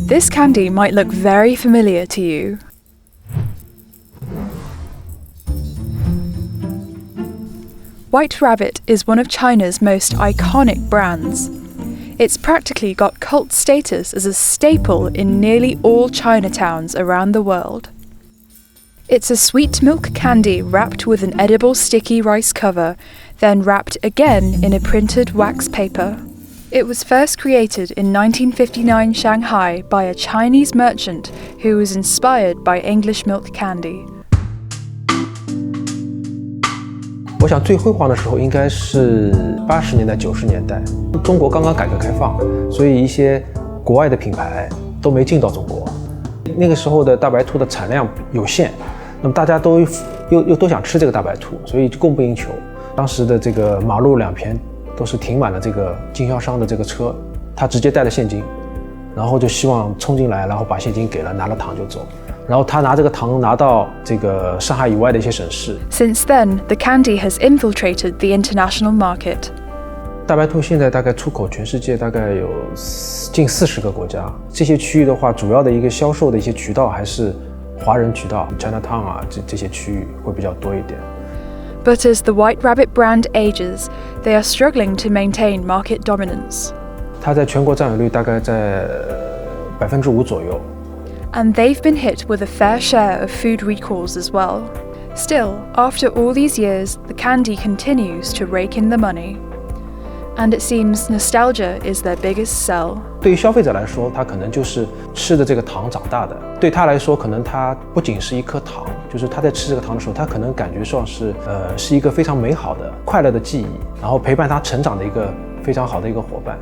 This candy might look very familiar to you. White Rabbit is one of China's most iconic brands. It's practically got cult status as a staple in nearly all Chinatowns around the world. It's a sweet milk candy wrapped with an edible sticky rice cover, then wrapped again in a printed wax paper. It was first created in 1959 Shanghai by a Chinese merchant who was inspired by English milk candy. 我想最辉煌的时候应该是80年代、90年代，中国刚刚改革开放，所以一些国外的品牌都没进到中国。那个时候的大白兔的产量有限，那么大家都想吃这个大白兔，所以就供不应求。当时的这个马路两边都是停满了这个经销商的这个车，他直接带了现金，然后就希望冲进来，然后把现金给了，拿了糖就走。然后他拿这个糖拿到这个上海以外的一些省市。Since then, the candy has infiltrated the international market. 大白兔现在大概出口全世界大概有近40个国家。这些区域的话，主要的一个销售的一些渠道还是华人渠道 ，Chinatown 啊这些区域会比较多一点。But as the White Rabbit brand ages, they are struggling to maintain market dominance. 它在全国占有率大概在5%左右。And they've been hit with a fair share of food recalls as well. Still, after all these years, the candy continues to rake in the money. And it seems nostalgia is their biggest sell. 对于消费者来说，他可能就是吃的这个糖长大的。对他来说，可能它不仅是一颗糖，就是他在吃这个糖的时候，他可能感觉上是一个非常美好的、快乐的记忆，然后陪伴他成长的一个非常好的一个伙伴。